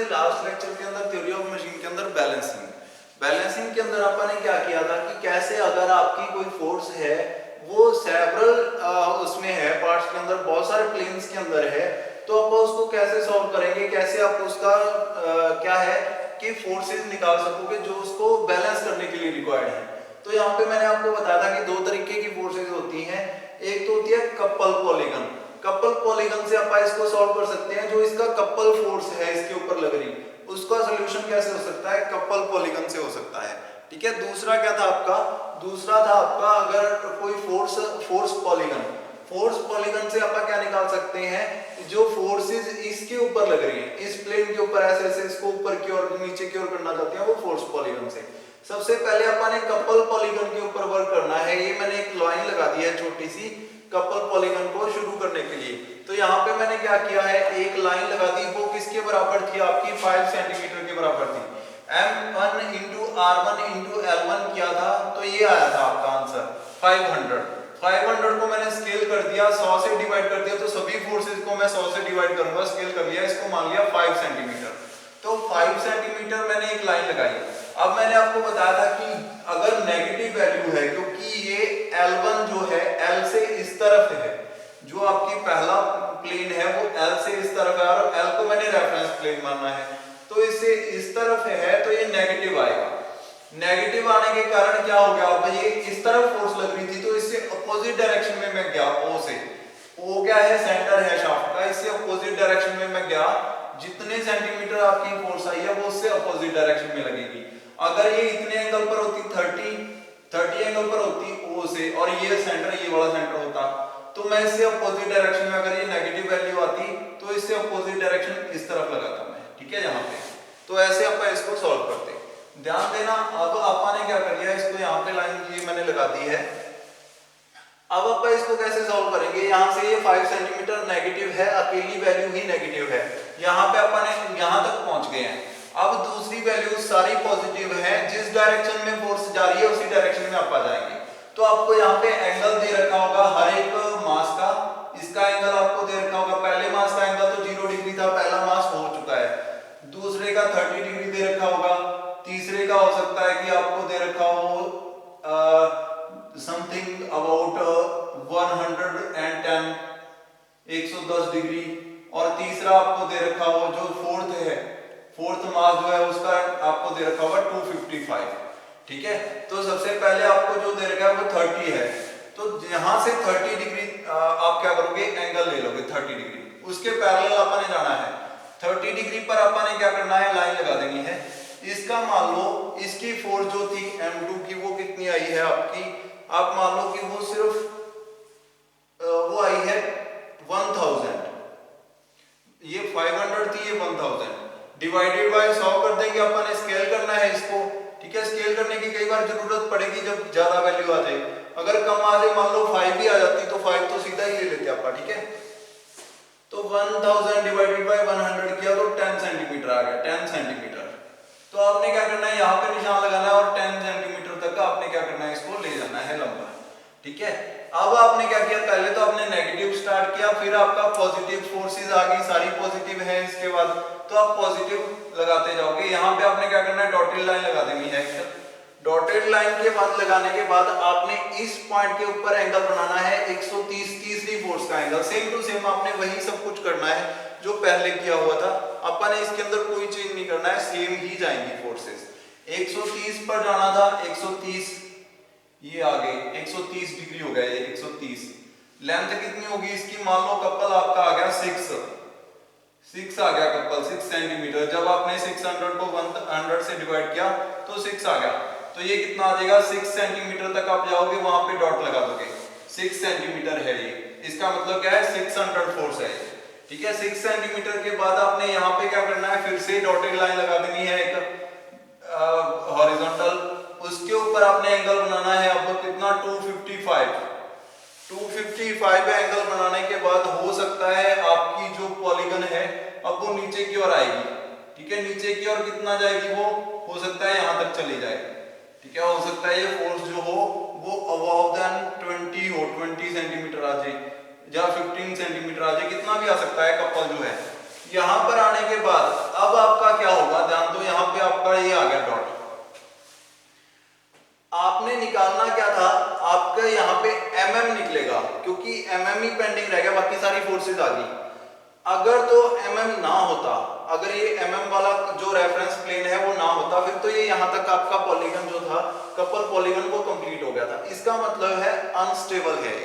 थे last lecture के अंदर थ्योरी ऑफ मशीन के अंदर बैलेंसिंग के अंदर अपन ने क्या किया था कि कैसे अगर आपकी कोई फोर्स है वो सेवरल उसमें है पार्ट्स के अंदर, बहुत सारे प्लेन्स के अंदर है, तो आप उसको कैसे सॉल्व करेंगे, कैसे आप उसका क्या है कि फोर्सेस निकाल सकोगे जो उसको बैलेंस करने के लिए रिक्वायर्ड है। तो यहाँ पे मैंने आपको बताया था कि दो तरीके की फोर्सेस होती हैं। एक तो होती है कपल पॉलीगन से आप इसको सॉल्व कर सकते हैं। जो इसका कपल फोर्स है इसके ऊपर लग रही, उसका सोल्यूशन कैसे हो सकता है, कपल पॉलीगन से हो सकता है। ठीक है। दूसरा क्या था आपका, दूसरा था आपका अगर कोई फोर्स पॉलीगन से आप क्या निकाल सकते हैं, जो फोर्सेस इसके ऊपर लग रही है, इस प्लेन के ऊपर ऐसे ऐसे इसको ऊपर की ओर नीचे की ओर करना चाहते हैं, वो फोर्स पॉलीगन से। सबसे पहले अपन ने कपल पॉलीगन के ऊपर वर्क करना है। ये मैंने एक लाइन लगा दी है छोटी सी कपल पॉलीगन को शुरू करने के लिए। तो यहाँ पे मैंने क्या किया है, एक लाइन लगा दी, वो किसके बराबर थी, आपकी 5 सेंटीमीटर के बराबर थी। M1 into R1 into L1 किया था, तो ये आया था आपका आंसर 500 को मैंने स्केल कर दिया, 100 से डिवाइड कर दिया, तो सभी फोर्सेस को मैं 100 से डिवाइड करूंगा, स्केल कर लिया, इसको मान लिया 5 सेंटीमीटर। तो 5 सेंटीमीटर मैंने एक लाइन लगाई। अब मैंने आपको बताया था कि अगर नेगेटिव वैल्यू है, क्योंकि ये L1 जो है L से इस तरफ है, जो आपकी पहला प्लेन है वो L से इस तरफ है और L को मैंने रेफरेंस प्लेन मानना है, तो इससे इस तरफ है, तो ये नेगेटिव आएगा। नेगेटिव आने के कारण क्या हो गया, अब ये इस तरफ फोर्स लग रही थी, तो इससे अपोजिट डायरेक्शन में मैं गया, O से। O क्या है, सेंटर है शाफ्ट का, इससे अपोजिट डायरेक्शन में मैं गया। जितने सेंटीमीटर आपकी फोर्स आई है वो उससे अपोजिट डायरेक्शन में लगेगी। अगर ये इतने एंगल पर होती 30 एंगल पर होती O से, और ये सेंटर ये वाला सेंटर होता, तो मैं इससे अपोजिट डायरेक्शन में, अगर ये नेगेटिव वैल्यू आती तो इससे अपोजिट डायरेक्शन इस तरफ लगाता मैं। ठीक है, यहाँ पे तो ऐसे अपन इसको सॉल्व करते। ध्यान देना, अब अपन ने क्या कर लिया, इसको यहाँ पे लाइन ये मैंने लगा दी है। अब अपन इसको कैसे सॉल्व करेंगे, यहाँ से ये 5 सेंटीमीटर नेगेटिव है, अकेली वैल्यू ही नेगेटिव है, यहाँ पे अपन यहाँ तक पहुंच गए हैं। अब दूसरी वैल्यू सारी पॉजिटिव है, जिस डायरेक्शन में फोर्स जा रही है उसी डायरेक्शन में आप आ जाएंगे। तो आपको यहाँ पे एंगल दे रखा होगा हर एक मास का, इसका एंगल आपको दे रखा होगा, पहले मास का एंगल तो 0 डिग्री था, पहला मास हो चुका है। दूसरे का 30 डिग्री दे रखा होगा, तीसरे का हो सकता है कि आपको दे रखा हो समथिंग अबाउट 110 डिग्री, और तीसरा आपको दे रखा हो जो फोर्थ मास जो है उसका आपको दे रखा होगा 255। ठीक है, तो सबसे पहले आपको जो दे रखा है वो 30 है, तो यहां से 30 डिग्री आप क्या करोगे, एंगल ले लोगे 30 डिग्री, उसके पैरेलल आपने जाना है। 30 डिग्री पर आपने क्या करना है, लाइन लगा देनी है। इसका मान लो इसकी फोर्स जो थी M2 की वो कितनी आई है आपकी, आप मान लो कि वो सिर्फ वो आई है 1000, ये 500 थी, ये 1000 डिवाइडेड बाय 100 कर देंगे, अपन स्केल करना है इसको। ठीक है, स्केल करने की कई बार जरूरत पड़ेगी जब ज्यादा वैल्यू आ जाए, अगर कम आ जाए, मान लो 5 भी आ जाती तो 5 तो सीधा ही ले लेते आप। ठीक है, तो 1000 डिवाइडेड बाय 100 किया तो 10 सेंटीमीटर आ गया, 10 सेंटीमीटर। तो आपने क्या करना है, यहाँ पे निशान लगाना है और 10 सेंटीमीटर तक आपने क्या करना है, इसको ले जाना है लंबा। ठीक है, अब आपने क्या किया, पहले तो आपने नेगेटिव स्टार्ट किया, फिर आपका पॉजिटिव फोर्सेस आ गई, सारी पॉजिटिव है, इसके बाद तो आप पॉजिटिव लगाते जाओगे। यहाँ पे आपने क्या करना है, डॉटेड लाइन लगा देनी है। डॉटेड लाइन के बाद लगाने के बाद आपने इस पॉइंट के ऊपर एंगल बनाना है 130, तीसरी फोर्स का एंगल, सेम टू सेम आपने वही सब कुछ करना है जो पहले किया हुआ था। अपन ने इसके अंदर कोई चेंज नहीं करना है, सेम ही जाएंगी फोर्सेस। 130 पर जाना था, 130 ये आ गए, 130 डिग्री हो गया, ये 130। लेंथ कितनी होगी इसकी, मान लो कपल आपका आ गया 6 आ गया कपल, 6 सेंटीमीटर। जब आपने 600 को 100 से डिवाइड किया तो 6 आ गया, तो ये कितना आ जाएगा, 6 सेंटीमीटर तक आप जाओगे, वहां पे डॉट लगा दोगे, 6 सेंटीमीटर है ये, इसका मतलब क्या है, 600 फोर्स है। ठीक है, 6 सेंटीमीटर के बाद आपने यहाँ पे क्या करना है, फिर से डॉटेड लाइन लगा देनी है एक हॉरिजॉन्टल, उसके ऊपर आपने एंगल बनाना है। अब कितना, 255 एंगल बनाने के बाद हो सकता है आपकी जो पॉलीगन है अब वो नीचे की ओर आएगी। ठीक है, नीचे की ओर कितना जाएगी, वो हो सकता है यहां तक चली जाए। ठीक है, हो सकता है ये फोर्स जो हो वो अबव देन 20 हो, 20 सेंटीमीटर आ जाए या 15 सेंटीमीटर आ जाए, कितना भी आ सकता है कपल जो है। यहां पर आने के बाद अब आपका फोर्सेस आ गई। अगर तो mm ना होता, अगर ये mm वाला जो रेफरेंस प्लेन है वो ना होता, फिर तो ये यहाँ तक आपका पॉलीगन जो था कपल पॉलीगन वो कंप्लीट हो गया था। इसका मतलब है अनस्टेबल है,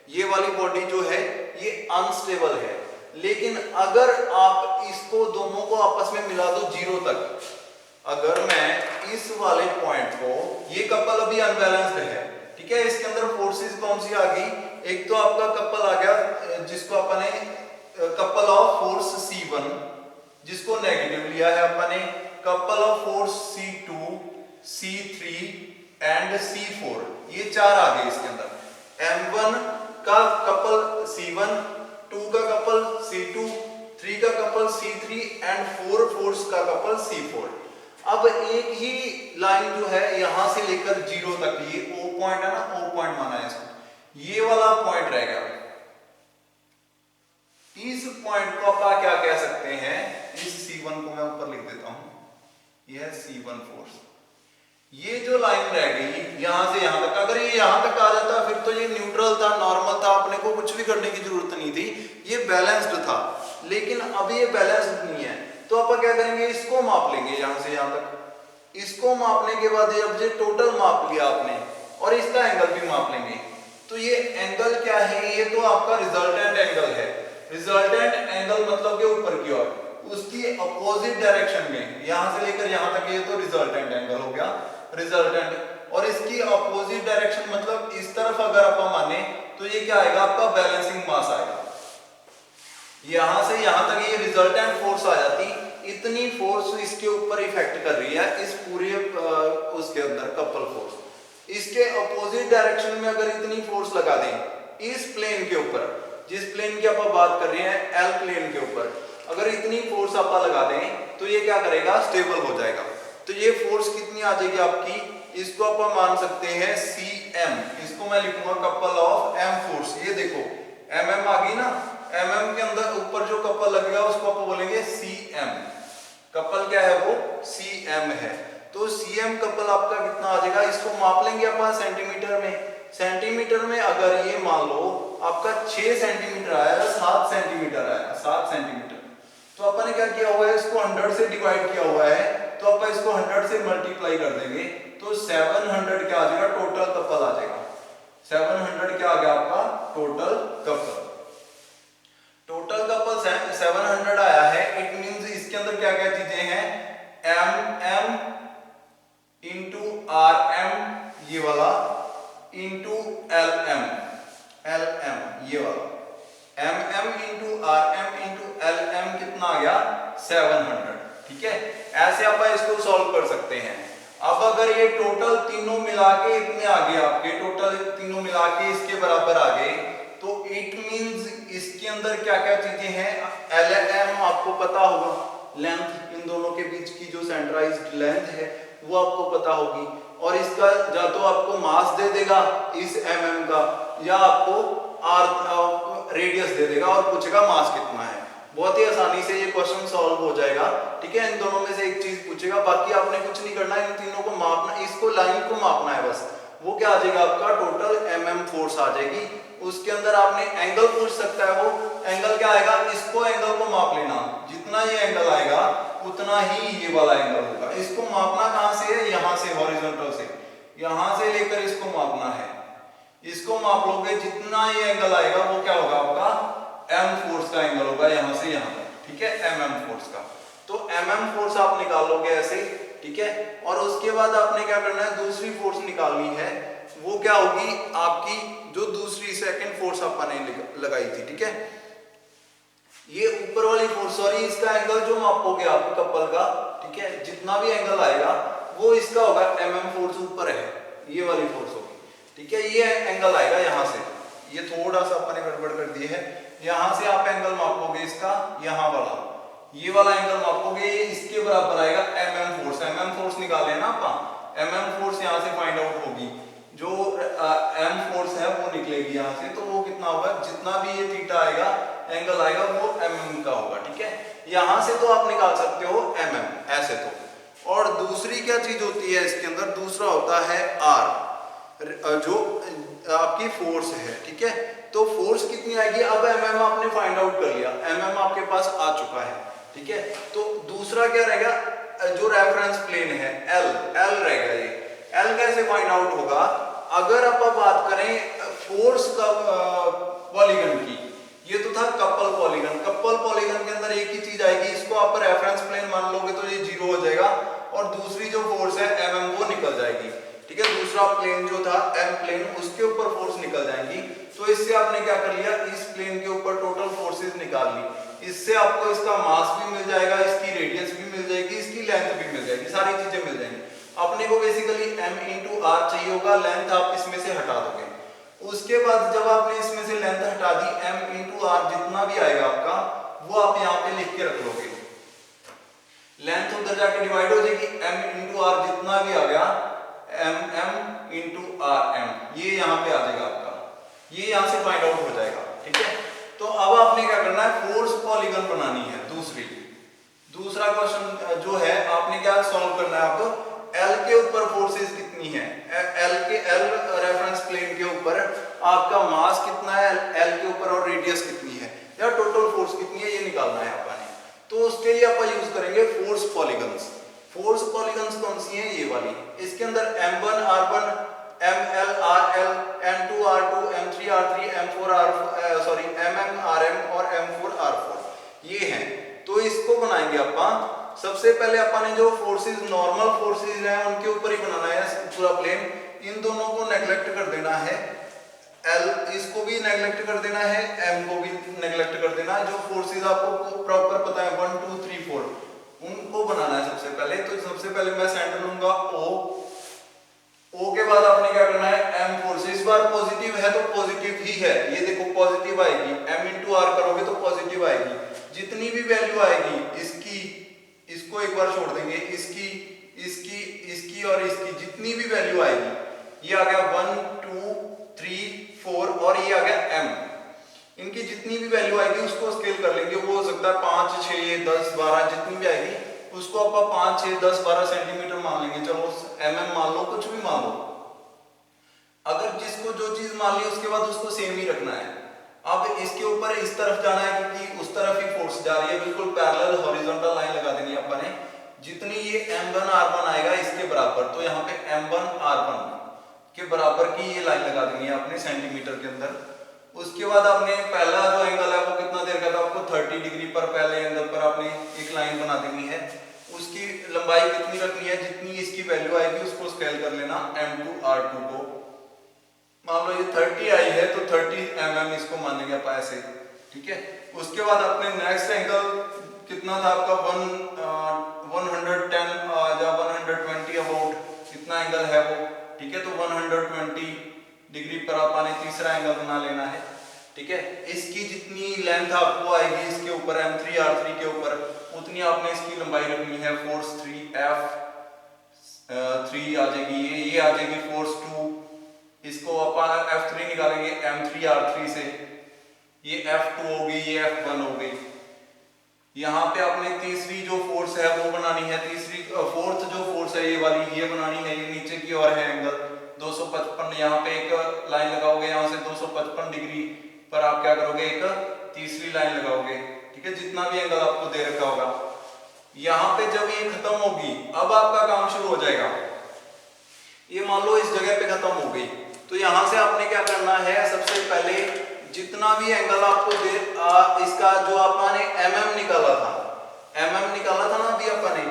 ये वाली बॉडी जो है ये अनस्टेबल है। लेकिन अगर आप इसको दोनों को आपस में मिला दो 0 तक, अगर मैं इस वाले पॉइंट को, ये कपल अभी अनबैलेंस्ड है, ठीक है, इसके अंदर फोर्सेस कौन सी आ गई, एक तो आपका कपल आ गया जिसको अपने कपल ऑफ फोर्स C1, जिसको नेगेटिव लिया है अपने, couple of force C2, C3 and C4, ये 4 आ गए इसके अंदर। M1 का कपल C1, 2 का कपल C2, 3 का कपल C3 एंड 4 फोर्स का कपल C4। अब एक ही लाइन जो है यहां से लेकर 0 तक, ये O पॉइंट है ना, O पॉइंट माना है इसको, ये वाला पॉइंट रहेगा। इस पॉइंट को आप क्या कह सकते हैं, इस C1 को मैं ऊपर लिख देता हूं, यह है C1 फोर्स। ये जो लाइन रह गई यहां से यहां तक, अगर ये यहां तक आ जाता फिर तो ये न्यूट्रल था, नॉर्मल था, अपने को कुछ भी करने की जरूरत नहीं थी, ये बैलेंस्ड था। लेकिन अभी ये बैलेंस्ड नहीं है, तो आप क्या करेंगे, इसको माप लेंगे यहां से यहां तक। इसको मापने के बाद अब ये टोटल माप लिया आपने और इसका एंगल भी माप लेंगे, तो ये एंगल क्या है, ये तो आपका रिजल्टेंट एंगल है। रिजल्टेंट एंगल मतलब के ऊपर की ओर, उसकी अपोजिट डायरेक्शन में, यहां से लेकर यहां तक, ये तो रिजल्टेंट एंगल हो गया, रिजल्टेंट। और इसकी अपोजिट डायरेक्शन मतलब इस तरफ अगर आप माने तो ये क्या आएगा, आपका बैलेंसिंग मास आएगा। यहां से यहां तक ये रिजल्टेंट फोर्स आ जाती, इतनी फोर्स इसके ऊपर इफेक्ट कर रही है, इस पूरे उसके अंदर कपल फोर्स। इसके अपोजिट डायरेक्शन में अगर इतनी फोर्स लगा दें इस प्लेन के ऊपर, जिस प्लेन की आप बात कर रहे हैं एल प्लेन के ऊपर, अगर इतनी फोर्स आप लगा दें तो ये क्या करेगा, स्टेबल हो जाएगा। तो ये फोर्स कितनी आ जाएगी आपकी, इसको आप मान सकते हैं Cm, इसको मैं लिखूंगा कपल ऑफ M फोर्स। ये देखो mm आ गई ना, mm के अंदर ऊपर जो कपल लगेगा उसको आप बोलेंगे Cm। कपल क्या है, वो Cm है। तो Cm कपल आपका कितना आ जाएगा, इसको माप लेंगे अपन सेंटीमीटर में। सेंटीमीटर में अगर ये मान लो आपका 6 सेंटीमीटर आया, 7 सेंटीमीटर आया, 7 सेंटीमीटर, तो अपन ने क्या किया हुआ है, इसको 100 से डिवाइड किया हुआ है, तो अपन इसको 100 से मल्टीप्लाई कर देंगे तो 700 क्या आ जाएगा, टोटल कपल आ जाएगा। 700 क्या आ गया आपका टोटल कपल। टोटल कपल 700 आया है, इट मींस इसके अंदर क्या क्या चीजें हैं, mm इंटू rm ये वाला इंटू lm, ये वाला mm into rm into lm कितना आ गया 700, ठीक है। ऐसे आप इसको सॉल्व कर सकते हैं। अब अगर ये टोटल तीनों मिला के इतने आ गए आपके, टोटल तीनों मिला के इसके बराबर आ गए, तो इट मींस इसके अंदर क्या क्या चीजें हैं, lm आपको पता होगा, लेंथ इन दोनों के बीच की जो सेंट्राइज्ड लेंथ है वो आपको पता होगी, और इसका या तो आपको मास दे देगा इस mm का, या आपको रेडियस दे देगा और पूछेगा मास कितना है। बहुत ही आसानी से ये क्वेश्चन सॉल्व हो जाएगा, ठीक है। इन दोनों में से एक चीज पूछेगा, बाकी आपने कुछ नहीं करना, इन तीनों को मापना, इसको लाइन को मापना है बस। वो क्या आ जाएगा आपका टोटल mm फोर्स आ जाएगी। उसके अंदर आपने एंगल पूछ सकता है, वो एंगल क्या आएगा, इसको एंगल को माप लेना, जितना ये एंगल आएगा उतना ही ये वाला एंगल होगा। इसको मापना कहां से है, यहां से, हॉरिजॉन्टल से, यहां से लेकर इसको मापना है। इसको माप लोगे, जितना ये एंगल आएगा वो क्या होगा आपका m फोर्स का एंगल होगा, यहां से यहां तक, ठीक है, mm फोर्स का। तो mm फोर्स आप निकाल लोगे ऐसे, ठीक है। और उसके बाद आपने क्या करना है, दूसरी फोर्स निकालनी है, वो क्या होगी आपकी, जो दूसरी सेकंड फोर्स आपने लगाई थी, ठीक है। ये ऊपर वाली फोर्स, सॉरी, इसका एंगल जो मापोगे आप कपल का, ठीक है, जितना भी एंगल आएगा वो इसका होगा, mm फोर्स ऊपर है, ये वाली फोर्स होगी, ठीक है। ये एंगल आएगा यहां से, ये थोड़ा सा अपने गड़बड़ कर दिए है, यहां से आप एंगल मापोगे इसका, यहां वाला, ये वाला एंगल मापोगे, इसके बराबर आएगा mm फोर्स। mm फोर्स निकाले ना आप, mm फोर्स यहां से फाइंड आउट होगी, जो m फोर्स है वो निकलेगी यहां से, तो वो कितना होगा, जितना भी ये थीटा आएगा एंगल आएगा वो mm का होगा, ठीक है। यहां से तो आप निकाल सकते हो mm ऐसे तो। और दूसरी क्या चीज होती है इसके अंदर, दूसरा होता है r। जो आपकी फोर्स है, ठीक है। तो फोर्स कितनी आएगी, अब एमएम आपने फाइंड आउट कर लिया, एमएम आपके पास आ चुका है, ठीक है। तो दूसरा क्या रहेगा, जो रेफरेंस प्लेन है एल रहेगा, ये एल कैसे फाइंड आउट होगा, अगर आप बात करें फोर्स का पॉलीगन की, ये तो था कपल पॉलीगन, कपल पॉलीगन के अंदर एक ही चीज आएगी, इसको आप रेफरेंस प्लेन मान लोगे तो ये 0 हो जाएगा और दूसरी जो फोर्स है एमएम वो निकल जाएगी, ठीक है। दूसरा प्लेन जो था एम प्लेन, उसके ऊपर फोर्स निकल जाएंगी। तो इससे आपने क्या कर लिया, इस प्लेन के ऊपर टोटल फोर्सेस निकाल ली, इससे आपको इसका मास भी मिल जाएगा, इसकी रेडियस भी मिल जाएगी, इसकी लेंथ भी मिल जाएगी, सारी चीजें मिल जाएंगी। अपने को बेसिकली m इंटू आर चाहिए होगा, लेंथ आप इसमें से हटा दोगे। उसके बाद जब आपने इसमें से लेंथ हटा दी, m इंटू आर जितना भी आएगा आपका, वो आप यहाँ पे लिख के रख लोगे, लेंथ उधर जाके डिवाइड हो जाएगी, m इंटू आर जितना भी आ गया, m इंटू आर m, ये यहाँ पे आ जाएगा आपका, ये यहाँ से फाइंड आउट हो जाएगा, ठीक है। तो अब आपने क्या करना है, फोर्स पॉलीगन बनानी है। दूसरा क्वेश्चन जो है आपने क्या सॉल्व करना है, आपको L के ऊपर फोर्सेस कितनी है, L रेफरेंस प्लेन के ऊपर आपका मास कितना है L के ऊपर और रेडियस कितनी है, या टोटल फोर्स कितनी है, ये निकालना है आपने। तो उसके लिए आप यूज करेंगे फोर्स पॉलीगन्स। फोर्स पॉलीगन्स कौन सी है, ये वाली, इसके अंदर m1 r1 ml rl m2 r2 m3 r3 m4 r sorry mm rm और m4 r4 ये हैं। तो इसको बनाएंगे अपन, सबसे पहले अपन ने जो फोर्सेस नॉर्मल फोर्सेस हैं उनके ऊपर ही बनाना है पूरा प्लेन, इन दोनों को नेग्लेक्ट कर देना है, L इसको भी नेग्लेक्ट कर देना है, M को भी नेग्लेक्ट कर देना है। जो फोर्सेस आपको प्रॉपर पता है 1 2 3 4 उनको बनाना है सबसे पहले। तो सबसे पहले मैं सेंटर लूंगा O के बाद आपने क्या करना है, M फोर्स, इस बार पॉजिटिव है तो पॉजिटिव ही है, ये देखो पॉजिटिव आएगी, M इंटू आर करोगे तो पॉजिटिव आएगी, जितनी भी वैल्यू आएगी इसकी, इसको एक बार छोड़ देंगे, इसकी इसकी इसकी और इसकी जितनी भी वैल्यू आएगी, ये आ गया 1 2 3 4 और ये आ गया M, इनकी जितनी भी वैल्यू आएगी उसको स्केल कर लेंगे। वो हो सकता है 5 6 10 12 जितनी भी आएगी उसको आप 5 6 10 12 सेंटीमीटर मान लेंगे, चलो mm मान लो, कुछ भी मान लो, अगर जिसको जो चीज मान ली उसके बाद उसको सेम ही रखना है। अब इसके ऊपर इस तरफ जाना है क्योंकि उस तरफ ही फोर्स जा रही है, बिल्कुल पैरेलल हॉरिजॉन्टल लाइन लगा देनी है अपन ने, जितनी ये m1 r1 आएगा इसके बराबर, तो यहाँ पे m1 r1 के बराबर की ये लाइन लगा देनी है आपने सेंटीमीटर के अंदर। उसके बाद आपने पहला जो एंगल है वो कितना देर का था, आपको 30 डिग्री पर पहले एंगल पर आपने एक लाइन बना देनी है, उसकी लंबाई कितनी रखनी है, जितनी इसकी वैल्यू आएगी उसको स्केल कर लेना m2 r2 को, मान लो ये 30 आई है तो 30 mm इसको मानेंगे आप ऐसे, ठीक है। उसके बाद अपने नेक्स्ट एंगल कितना था आपका 110 या 120 अबाउट इतना एंगल है वो, ठीक है। तो 120 डिग्री पर आपने तीसरा एंगल बना लेना है, ठीक है। इसकी जितनी लेंथ आपको आएगी इसके ऊपर m3 r3 के ऊपर, उतनी आपने इसकी लंबाई रखनी है, फोर्स 3 f3 आ जाएगी, ये आ जाएगी फोर्स 2, इसको अपन f3 निकालेंगे m3 r3 से, ये f2 होगी, ये f1 हो गई। यहाँ पे आपने तीसरी जो फोर्स है वो बनानी है, तीसरी फोर्थ जो फोर्स है ये वाली, ये बनानी है, ये नीचे की ओर है एंगल 255, यहाँ पे एक लाइन लगाओगे, यहाँ से 255 डिग्री पर आप क्या करोगे, एक तीसरी लाइन लगाओगे, ठीक है, जितना भी एंगल आपको दे रखा होगा। यहाँ पे जब ये खत्म होगी अब आपका काम शुरू हो जाएगा, ये मान लो इस जगह पे खत्म हो गई, तो यहाँ से आपने क्या करना है, सबसे पहले जितना भी एंगल आपको दे इसका जो आपने mm निकाला था ना अभी अपने,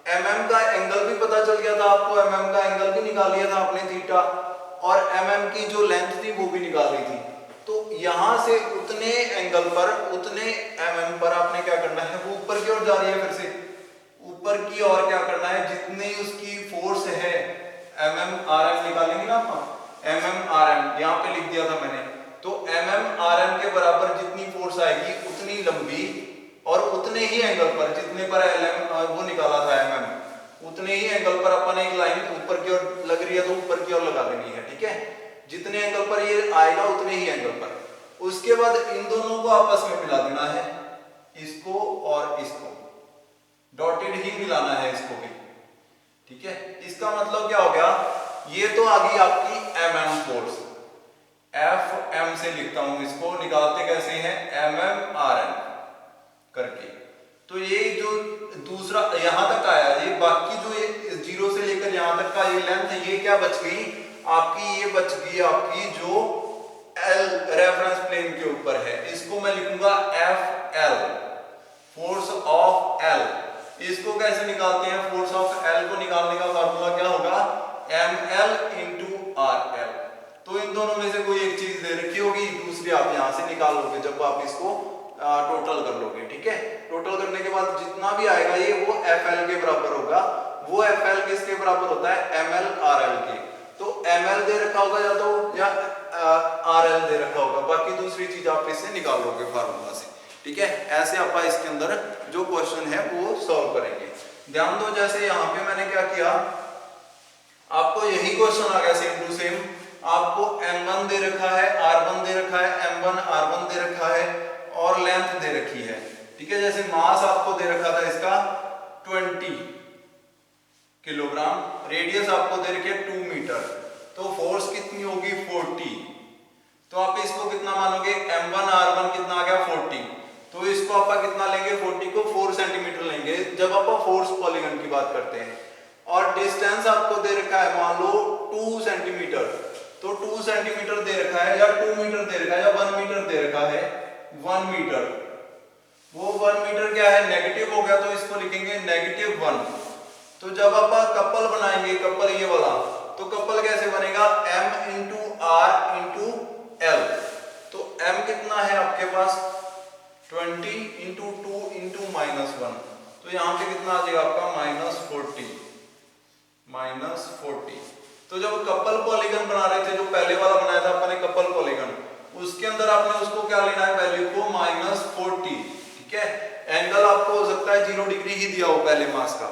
mm का एंगल भी पता चल गया था आपको, mm का एंगल भी निकाल लिया था आपने थीटा, और mm की जो लेंथ थी वो भी निकाल ली थी। तो यहाँ से उतने एंगल पर, उतने mm पर आपने क्या करना है, वो ऊपर की ओर जा रही है, फिर से ऊपर की ओर क्या करना है, जितनी उसकी फोर्स है mm rm निकालेंगे ना आप, mm rm यहाँ पे लिख दिया था मैंने, तो mm rm के बराबर जितनी फोर्स आएगी उतनी लंबी और उतने ही एंगल पर, जितने पर lm वो निकाला था mm, उतने ही एंगल पर अपन एक लाइन ऊपर की ओर लग रही है तो ऊपर की ओर लगा देनी है, ठीक है। जितने एंगल पर ये आएगा उतने ही एंगल पर, उसके बाद इन दोनों को आपस में मिला देना है, इसको और इसको डॉटेड ही मिलाना है इसको भी, ठीक है। इसका मतलब क्या हो गया, ये तो आ गई आपकी mm फोर्स, एफ एम से लिखता हूं इसको, निकालते कैसे हैं, mm rn करके। तो ये जो दूसरा यहां तक आया, ये बाकी जो ये 0 से लेकर यहां तक का ये लेंथ है, ये क्या बच गई आपकी, ये बच गई आपकी जो L रेफरेंस प्लेन के ऊपर है, इसको मैं लिखूंगा FL, फोर्स ऑफ L। इसको कैसे निकालते हैं, फोर्स ऑफ L को निकालने का फार्मूला क्या होगा, ML into RL। तो इन दोनों में से कोई एक चीज दे रखी होगी, दूसरी आप यहां से निकाल लोगे जब आप इसको टोटल कर लोगे, ठीक है। टोटल करने के बाद जितना भी आएगा ये वो FL के बराबर होगा। वो FL किसके बराबर होता है, ML RL के। तो ML दे रखा होगा या तो या RL दे रखा होगा, बाकी दूसरी चीज आप इससे निकाल लोगे फार्मूला से, ठीक है। ऐसे आप इसके अंदर जो क्वेश्चन है वो सॉल्व करेंगे। ध्यान दो, जैसे यहाँ पे मैंने क्या किया, आपको यही क्वेश्चन आ गया सेम टू सेम। आपको M1 दे रखा है, R1 दे रखा है, M1 R1 दे रखा है और लेंथ दे रखी है, ठीक है। जैसे मास आपको दे रखा था इसका 20 किलोग्राम, रेडियस आपको दे रखी है 2 मीटर, तो फोर्स कितनी होगी 40। तो आप इसको कितना मानोगे, M1 R1 कितना आ गया 40, तो इसको आप कितना लेंगे, 40 को 4 सेंटीमीटर लेंगे जब आप फोर्स पॉलीगन की बात करते हैं। और डिस्टेंस आपको दे रखा है मान लो 2 सेंटीमीटर, तो 2 सेंटीमीटर दे रखा है या 2 मीटर दे रखा है या 1 मीटर दे रखा है, 1 मीटर। वो 1 मीटर क्या है, नेगेटिव हो गया, तो इसको लिखेंगे -1। तो जब आप कपल बनाएंगे, कपल ये वाला, तो कपल कैसे बनेगा, M into R into L। तो M कितना है आपके पास 20 इंटू 2 इंटू -1, तो यहां पे कितना आ जाएगा आपका -40। तो जब कपल पॉलीगन बना रहे थे, जो पहले वाला बनाया था अपने कपल पॉलीगन, उसके अंदर आपने उसको क्या लेना है, वैल्यू को -40, ठीक है। एंगल आपको हो सकता है 0 डिग्री ही दिया हो पहले मास का।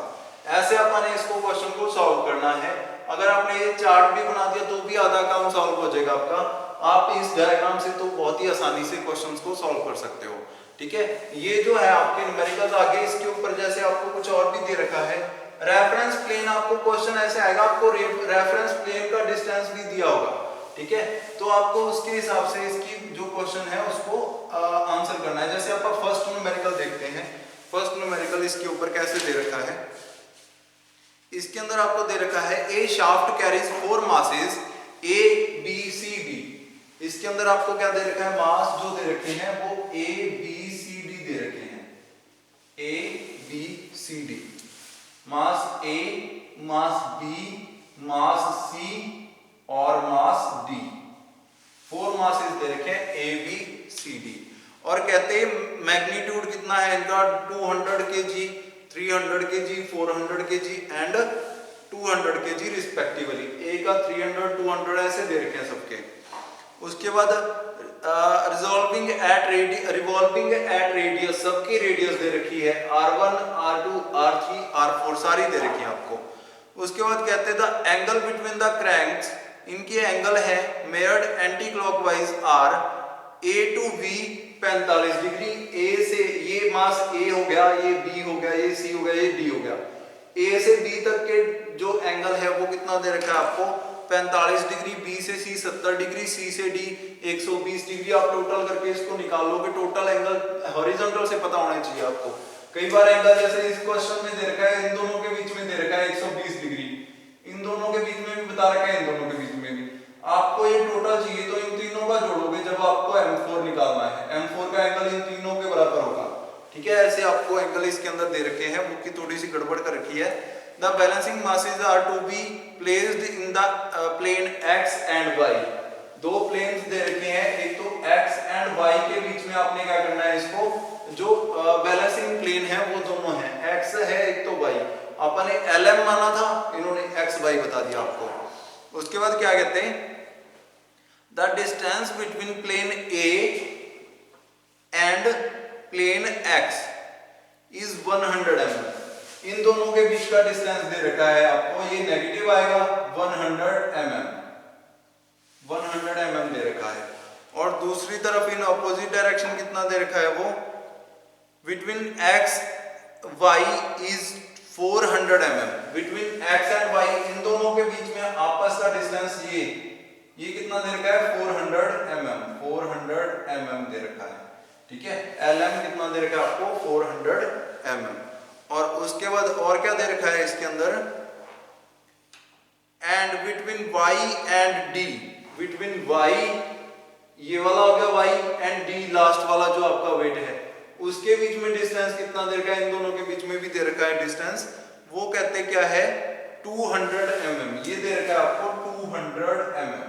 ऐसे आपने इसको क्वेश्चन को सॉल्व करना है। अगर आपने ये चार्ट भी बना दिया तो भी आधा काम सॉल्व हो जाएगा आपका। आप इस डायग्राम से तो बहुत ही आसानी से क्वेश्चंस को सॉल्व कर सकते हो, ठीक है। ये जो है आपके न्यूमेरिकल्स आगे, इसके ऊपर जैसे आपको कुछ और भी दे रखा है, रेफरेंस प्लेन, आपको क्वेश्चन ऐसे आएगा, आपको रेफरेंस प्लेन का डिस्टेंस भी दिया होगा, ठीक है। तो आपको उसके हिसाब से इसकी जो क्वेश्चन है उसको आंसर करना है। जैसे आप फर्स्ट न्यूमेरिकल देखते हैं, फर्स्ट न्यूमेरिकल इसके ऊपर कैसे दे रखा है, इसके अंदर आपको दे रखा है a shaft carries 4 masses A B C D। इसके अंदर आपको क्या दे रखा है, मास जो दे रखे हैं वो A B C D दे रखे हैं, A B C D, mass A, mass B, mass C और मास D। 4 मासेस दे रखे हैं A B C D। और कहते हैं मैग्नीट्यूड कितना है इनका, 200 kg, 300 kg, 400 kg and 200 kg respectively. A का 300, 200 ऐसे दे रखे हैं सबके। उसके बाद रिवॉल्विंग एट रेडियस, सबकी रेडियस दे रखी है, R1, R2, R3, R4 सारी दे रखी है आपको। उसके बाद कहते हैं the angle between the cranks, इनके एंगल है measured anti clockwise are A to B 45 डिग्री। ए से ये मास A हो गया, ये B हो गया, ये C हो गया, ये D हो गया। A से B तक के जो एंगल है वो कितना दे रखा है आपको, 45 डिग्री, B से C 70 डिग्री, C से D 120 डिग्री। आप टोटल करके इसको निकाल लोगे। टोटल एंगल हॉरिजॉन्टल से पता होना चाहिए आपको। कई बार एंगल जैसे इस क्वेश्चन में दे रखा है, इन दोनों के बीच में दे रखा है 120 डिग्री, इन दोनों के बीच में भी बता रखा है, इन दोनों के बीच में भी। आपको ये टोटल चाहिए तो इन तीनों का जोड़ोगे जब आपको M4 निकालना है। M4 का एंगल इन तीनों के बराबर होगा, ठीक है। ऐसे आपको एंगल इसके अंदर दे रखे हैं, बुक की थोड़ी सी गड़बड़ कर रखी है। The balancing masses are to be placed in the plane X and Y। दो प्लेन्स दे रखे हैं, एक तो X एंड Y के बीच में आपने क्या करना है, इसको जो बैलेंसिंग प्लेन है वो दोनों है, X है एक तो Y। आपने LM माना था, इन्होंने XY बता दिया आपको। उसके बाद क्या कहते हैं, the distance between plane A and plane X is 100 mm। इन दोनों के बीच का डिस्टेंस दे रखा है आपको, ये नेगेटिव आएगा 100 mm दे रखा है। और दूसरी तरफ इन अपोजिट डायरेक्शन कितना दे रखा है, वो between X Y is 400 mm। Between X and Y इन दोनों के बीच में आपस का डिस्टेंस ये ये कितना दे रखा है 400 mm दे रखा है, ठीक है। LM कितना दे रखा है आपको 400 mm। और उसके बाद और क्या दे रखा है इसके अंदर, and between y and d, between y ये वाला हो गया y एंड d लास्ट वाला जो आपका वेट है उसके बीच में डिस्टेंस कितना दे रखा है, इन दोनों के बीच में भी दे रखा है डिस्टेंस, वो कहते क्या है 200 mm। ये दे रखा है आपको 200 mm,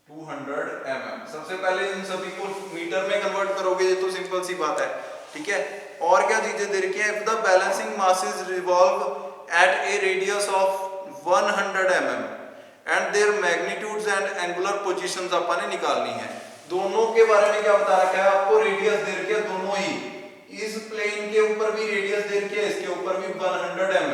200 mm। सबसे पहले इन सभी को मीटर में कन्वर्ट करोगे, ये तो सिंपल सी बात है, ठीक है। और क्या चीजें दे रखी है, if the balancing masses revolve at a radius of 100 mm and their magnitudes and angular positions आपने निकालनी है। दोनों के बारे में क्या बता रखा है आपको, रेडियस दे रखी है दोनों ही, इस प्लेन के ऊपर भी रेडियस दे रखी है, इसके ऊपर भी 100 mm।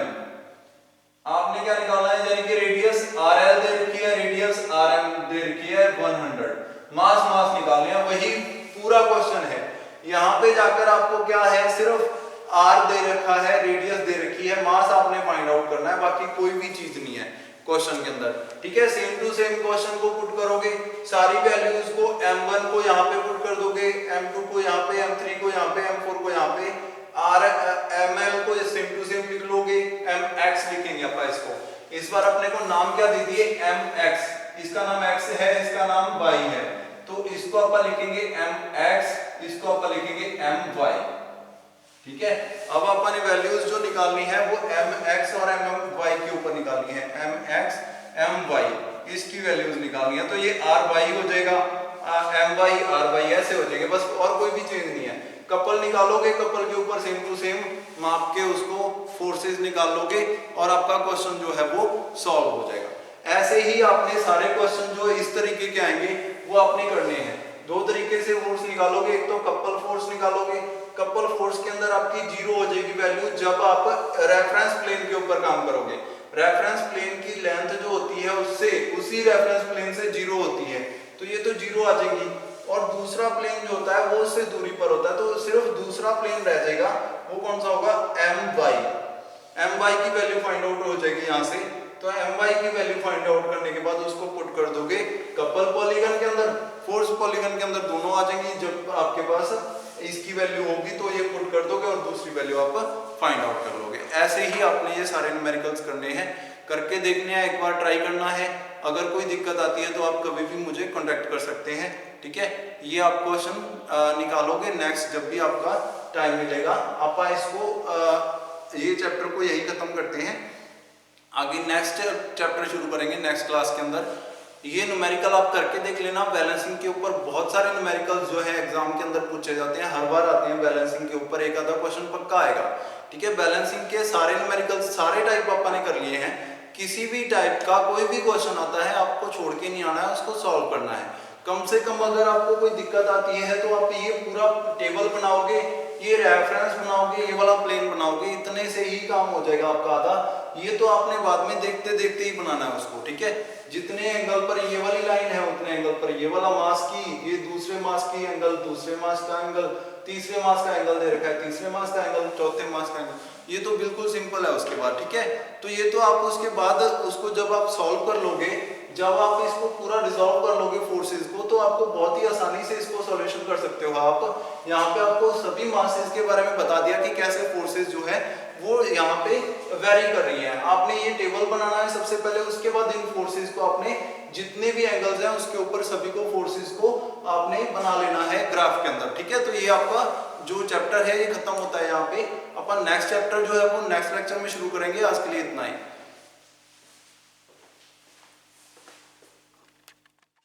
आपने क्या निकालना है, यानी कि रेडियस RL दे रखी है, रेडियस RM दे रखी है 100, मास निकालना है, वही पूरा क्वेश्चन है। यहाँ पे जाकर आपको क्या है, सिर्फ R दे रखा है, रेडियस दे रखी है, मास आपने फाइंड आउट करना है, बाकी कोई भी चीज नहीं है क्वेश्चन के अंदर, ठीक है। सेम टू सेम क्वेश्चन को पुट करोगे, सारी वैल्यूज को M1 को यहाँ पे पुट कर दोगे, M2 को यहाँ पे, M3 को यहाँ पे, M4 को यहाँ पे, ML को सेम टू सेम लिख लोगे, MX लिखेंगे अपन इसको। इस बार अपने को नाम क्या दे दिए MX, इसका नाम X है, इसका नाम Y है, तो इसको अपन लिखेंगे MX, इसको अपन लिखेंगे MY, ठीक है। अब अपन वैल्यूज जो निकालनी है वो MX और MY के ऊपर निकालनी है, MX MY इसकी वैल्यूज निकालनी है, तो ये RY हो जाएगा, MY RY ऐसे हो जाएंगे, बस और कोई भी चीज नहीं है। कपल निकालोगे, कपल के ऊपर सेम टू सेम माप के उसको फोर्सेस निकाल लोगे और आपका क्वेश्चन जो है वो सॉल्व हो जाएगा। ऐसे ही आपने सारे क्वेश्चन जो इस तरीके के आएंगे वो आपने करने हैं। दो तरीके से फोर्स निकालोगे, एक तो कपल फोर्स निकालोगे, कपल फोर्स के अंदर आपकी जीरो हो जाएगी वैल्यू जब आप रेफरेंस प्लेन के ऊपर काम करोगे। रेफरेंस प्लेन की लेंथ जो होती है उससे उसी रेफरेंस प्लेन से जीरो होती है, तो ये तो जीरो आ जाएगी। और दूसरा प्लेन जो होता है वो उससे दूरी पर होता है, तो सिर्फ दूसरा प्लेन रह जाएगा, वो कौन सा होगा MY की वैल्यू फाइंड आउट हो जाएगी यहाँ से। तो MY की वैल्यू फाइंड आउट करने के बाद उसको पुट कर दोगे कपल पॉलीगन के अंदर, फोर्स पॉलीगन के अंदर दोनों आ जाएंगी। जब आपके पास इसकी वैल्यू होगी तो ये पुट कर दोगे और दूसरी वैल्यू आप फाइंड आउट कर लोगे। ऐसे ही आपने ये सारे न्यूमेरिकल्स करने हैं, करके देखने हैं, एक बार ट्राई करना है। अगर कोई दिक्कत आती है तो आप कभी भी मुझे कांटेक्ट कर सकते हैं, ठीक है। ये आप क्वेश्चन निकालोगे, नेक्स्ट जब भी आपका टाइम मिलेगा आप इसको ये चैप्टर को यही खत्म करते हैं, आगे नेक्स्ट चैप्टर शुरू करेंगे नेक्स्ट क्लास के अंदर। ये न्यूमेरिकल आप करके देख लेना। बैलेंसिंग के ऊपर बहुत सारे न्यूमेरिकल्स जो है एग्जाम के अंदर पूछे जाते हैं, हर बार आते हैं बैलेंसिंग के ऊपर, एक आधा क्वेश्चन पक्का आएगा, ठीक है। बैलेंसिंग के सारे न्यूमेरिकल्स सारे टाइप आपने कर लिए हैं, किसी भी टाइप का कोई भी क्वेश्चन आता है आपको छोड़ के नहीं आना है, उसको सॉल्व करना है। कम से कम अगर आपको कोई दिक्कत आती है तो आप ये पूरा टेबल बनाओगे, ये रेफरेंस बनाओगे, ये वाला प्लेन बनाओगे, इतने से ही काम हो जाएगा आपका आधा। ये तो आपने बाद में देखते देखते ही बनाना है उसको, ठीक है। जितने एंगल पर ये वाली लाइन है उतने एंगल पर ये वाला मास की, ये दूसरे मास की एंगल, दूसरे मास का एंगल, तीसरे मास का एंगल दे रखा है, तीसरे मास का एंगल, चौथे मास का एंगल, ये तो बिल्कुल सिंपल है उसके बाद, ठीक है। तो ये तो आप उसके बाद उसको जब आप सॉल्व कर लोगे, जब आप इसको पूरा रिजॉल्व कर लोगे फोर्सेस को, तो आपको बहुत ही आसानी से इसको सॉल्यूशन कर सकते हो आप। यहाँ पे आपको सभी मासेस के बारे में बता दिया कि कैसे फोर्सेस जो है वो यहाँ पे वेरी कर रही है। आपने ये टेबल बनाना है सबसे पहले, उसके बाद इन फोर्सेस को आपने जितने भी एंगल्स हैं उसके ऊपर सभी को फोर्सेस को आपने बना लेना है ग्राफ के अंदर, ठीक है। तो ये आपका जो चैप्टर है ये खत्म होता है यहाँ पे। अपन नेक्स्ट चैप्टर जो है वो नेक्स्ट लेक्चर में शुरू करेंगे। आज के लिए इतना ही।